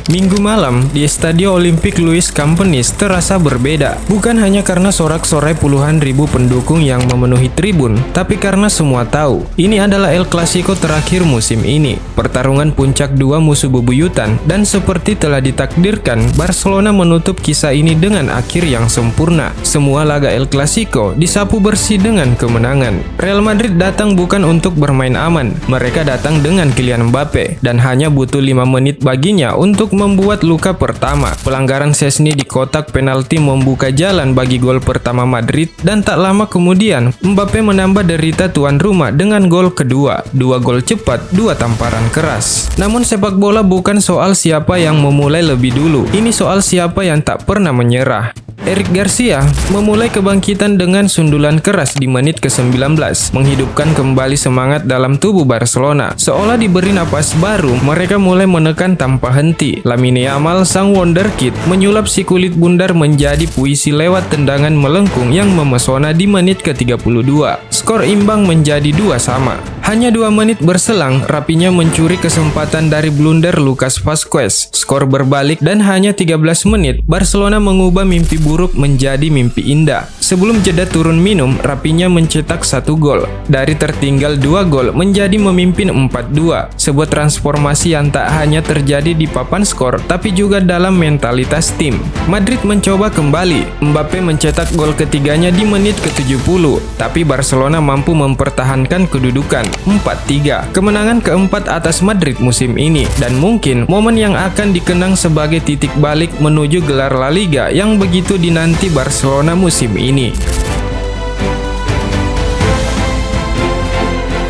Minggu malam di Stadio Olympique Louis Campenies terasa berbeda. Bukan hanya karena sorak-sorai puluhan ribu pendukung yang memenuhi tribun, tapi karena semua tahu ini adalah El Clasico terakhir musim ini. Pertarungan puncak dua musuh bebuyutan, dan seperti telah ditakdirkan, Barcelona menutup kisah ini dengan akhir yang sempurna. Semua laga El Clasico disapu bersih dengan kemenangan. Real Madrid datang bukan untuk bermain aman, mereka datang dengan Kylian Mbappe, dan hanya butuh 5 menit baginya untuk membuat luka pertama. Pelanggaran Szczęsny di kotak penalti membuka jalan bagi gol pertama Madrid, dan tak lama kemudian Mbappe menambah derita tuan rumah dengan gol kedua. 2 gol cepat, 2 tamparan keras. Namun sepak bola bukan soal siapa yang memulai lebih dulu, ini soal siapa yang tak pernah menyerah. Eric Garcia memulai kebangkitan dengan sundulan keras di menit ke-19, menghidupkan kembali semangat dalam tubuh Barcelona. Seolah diberi napas baru, mereka mulai menekan tanpa henti. Lamine Yamal, sang wonderkid, menyulap si kulit bundar menjadi puisi lewat tendangan melengkung yang memesona di menit ke-32. Skor imbang menjadi 2-2. Hanya 2 menit berselang, Rafinha mencuri kesempatan dari blunder Lucas Vazquez. Skor berbalik dan hanya 13 menit, Barcelona mengubah mimpi buruk menjadi mimpi indah. Sebelum jeda turun minum, Rafinha mencetak 1 gol. Dari tertinggal 2 gol menjadi memimpin 4-2. Sebuah transformasi yang tak hanya terjadi di papan skor, tapi juga dalam mentalitas tim. Madrid mencoba kembali. Mbappe mencetak gol ketiganya di menit ke-70, tapi Barcelona mampu mempertahankan kedudukan 4-3. Kemenangan keempat atas Madrid musim ini, dan mungkin momen yang akan dikenang sebagai titik balik menuju gelar La Liga yang begitu dinanti Barcelona musim ini.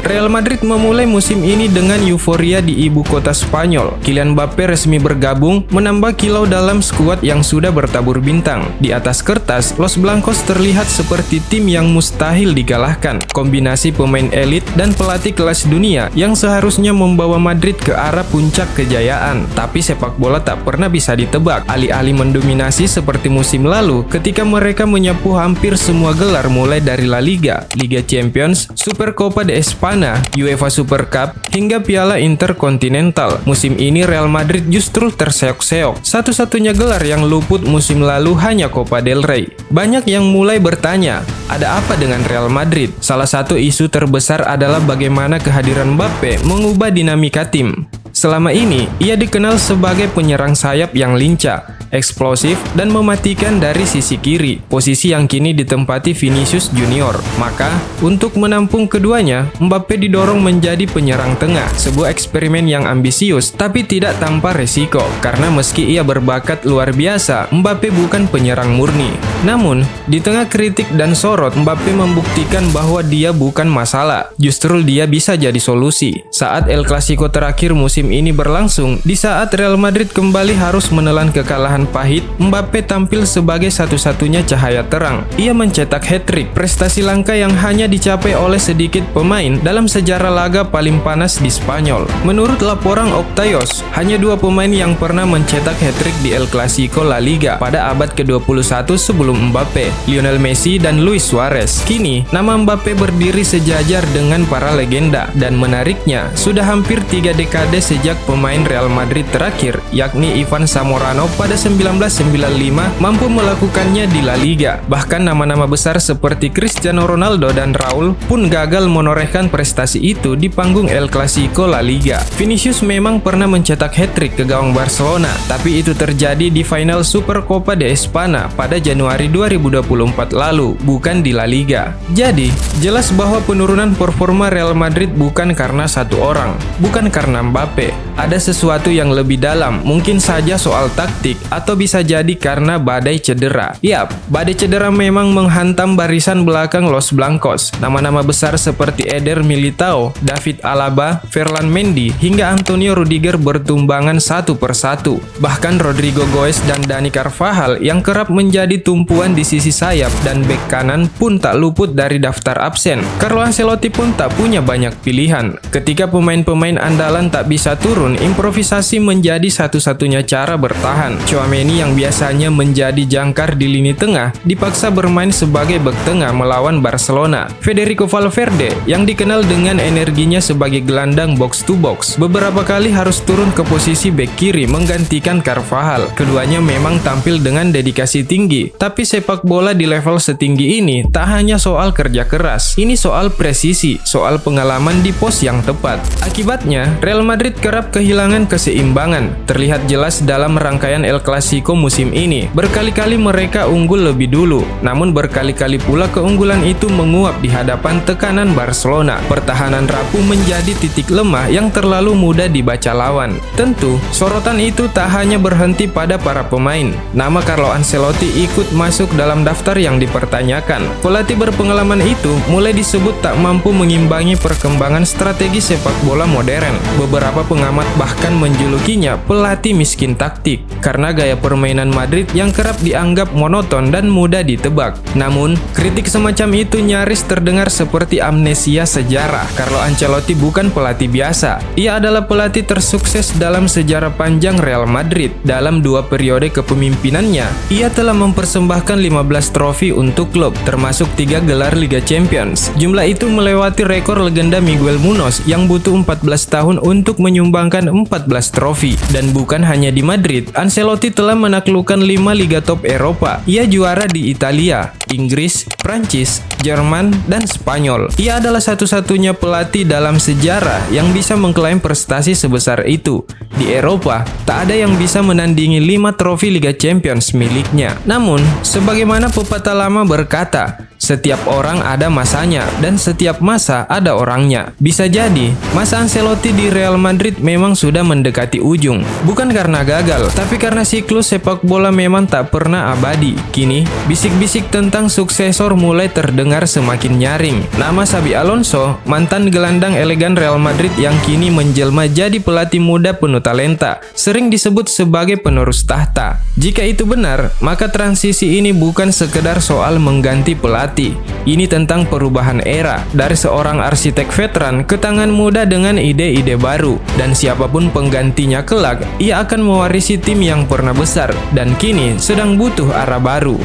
Real Madrid memulai musim ini dengan euforia di ibu kota Spanyol. Kylian Mbappe resmi bergabung, menambah kilau dalam skuad yang sudah bertabur bintang. Di atas kertas, Los Blancos terlihat seperti tim yang mustahil dikalahkan. Kombinasi pemain elit dan pelatih kelas dunia yang seharusnya membawa Madrid ke arah puncak kejayaan. Tapi sepak bola tak pernah bisa ditebak. Alih-alih mendominasi seperti musim lalu, ketika mereka menyapu hampir semua gelar mulai dari La Liga, Liga Champions, Supercopa de España, UEFA Super Cup, hingga Piala Intercontinental. Musim ini Real Madrid justru terseok-seok. Satu-satunya gelar yang luput musim lalu hanya Copa del Rey. Banyak yang mulai bertanya, ada apa dengan Real Madrid? Salah satu isu terbesar adalah bagaimana kehadiran Mbappe mengubah dinamika tim. Selama ini, ia dikenal sebagai penyerang sayap yang lincah, eksplosif, dan mematikan dari sisi kiri, posisi yang kini ditempati Vinicius Junior. Maka, untuk menampung keduanya, Mbappe didorong menjadi penyerang tengah, sebuah eksperimen yang ambisius tapi tidak tanpa resiko, karena meski ia berbakat luar biasa, Mbappe bukan penyerang murni. Namun, di tengah kritik dan sorot, Mbappe membuktikan bahwa dia bukan masalah, justru dia bisa jadi solusi. Saat El Clasico terakhir musim ini berlangsung, di saat Real Madrid kembali harus menelan kekalahan pahit, Mbappe tampil sebagai satu-satunya cahaya terang. Ia mencetak hat-trick, prestasi langka yang hanya dicapai oleh sedikit pemain dalam sejarah laga paling panas di Spanyol. Menurut laporan Octayos, hanya 2 pemain yang pernah mencetak hat-trick di El Clasico La Liga pada abad ke-21 sebelum Mbappe, Lionel Messi dan Luis Suarez. Kini, nama Mbappe berdiri sejajar dengan para legenda, dan menariknya, sudah hampir 3 dekade sejak pemain Real Madrid terakhir, yakni Ivan Zamorano pada 1995, mampu melakukannya di La Liga. Bahkan nama-nama besar seperti Cristiano Ronaldo dan Raul pun gagal menorehkan prestasi itu di panggung El Clasico La Liga. Vinicius memang pernah mencetak hat-trick ke gawang Barcelona, tapi itu terjadi di final Supercopa de España pada Januari 2024 lalu, bukan di La Liga. Jadi, jelas bahwa penurunan performa Real Madrid bukan karena satu orang, bukan karena Mbappe. Ada sesuatu yang lebih dalam, mungkin saja soal taktik, atau bisa jadi karena badai cedera. Yap, badai cedera memang menghantam barisan belakang Los Blancos. Nama-nama besar seperti Eder Militao, David Alaba, Ferland Mendy, hingga Antonio Rudiger bertumbangan satu persatu. Bahkan Rodrigo Goes dan Dani Carvajal yang kerap menjadi tumpuan di sisi sayap dan bek kanan pun tak luput dari daftar absen. Carlo Ancelotti pun tak punya banyak pilihan. Ketika pemain-pemain andalan tak bisa turun, menurun, improvisasi menjadi satu-satunya cara bertahan. Tchouaméni yang biasanya menjadi jangkar di lini tengah dipaksa bermain sebagai bek tengah melawan Barcelona. Federico Valverde yang dikenal dengan energinya sebagai gelandang box to box beberapa kali harus turun ke posisi bek kiri menggantikan Carvajal. Keduanya memang tampil dengan dedikasi tinggi, tapi sepak bola di level setinggi ini tak hanya soal kerja keras. Ini soal presisi, soal pengalaman di pos yang tepat. Akibatnya, Real Madrid kerap kehilangan keseimbangan. Terlihat jelas dalam rangkaian El Clasico musim ini. Berkali-kali mereka unggul lebih dulu, namun berkali-kali pula keunggulan itu menguap di hadapan tekanan Barcelona. Pertahanan rapuh menjadi titik lemah yang terlalu mudah dibaca lawan. Tentu, sorotan itu tak hanya berhenti pada para pemain. Nama Carlo Ancelotti ikut masuk dalam daftar yang dipertanyakan. Pelatih berpengalaman itu mulai disebut tak mampu mengimbangi perkembangan strategi sepak bola modern. Beberapa pengamat bahkan menjulukinya pelatih miskin taktik karena gaya permainan Madrid yang kerap dianggap monoton dan mudah ditebak. Namun, kritik semacam itu nyaris terdengar seperti amnesia sejarah. Carlo Ancelotti bukan pelatih biasa. Ia adalah pelatih tersukses dalam sejarah panjang Real Madrid. Dalam 2 periode kepemimpinannya, ia telah mempersembahkan 15 trofi untuk klub, termasuk 3 gelar Liga Champions. Jumlah itu melewati rekor legenda Miguel Munoz yang butuh 14 tahun untuk menyumbangkan 14 trofi. Dan bukan hanya di Madrid, Ancelotti telah menaklukkan 5 liga top Eropa. Ia juara di Italia, Inggris, Prancis, Jerman, dan Spanyol. Ia adalah satu-satunya pelatih dalam sejarah yang bisa mengklaim prestasi sebesar itu. Di Eropa, tak ada yang bisa menandingi 5 trofi Liga Champions miliknya. Namun, sebagaimana pepatah lama berkata, setiap orang ada masanya dan setiap masa ada orangnya. Bisa jadi, masa Ancelotti di Real Madrid memang sudah mendekati ujung. Bukan karena gagal, tapi karena siklus sepak bola memang tak pernah abadi. Kini, bisik-bisik tentang suksesor mulai terdengar semakin nyaring. Nama Xabi Alonso, mantan gelandang elegan Real Madrid yang kini menjelma jadi pelatih muda penuh talenta, sering disebut sebagai penerus tahta. Jika itu benar, maka transisi ini bukan sekedar soal mengganti pelatih. Ini tentang perubahan era dari seorang arsitek veteran ke tangan muda dengan ide-ide baru. Dan siapapun penggantinya kelak, ia akan mewarisi tim yang pernah besar dan kini sedang butuh arah baru.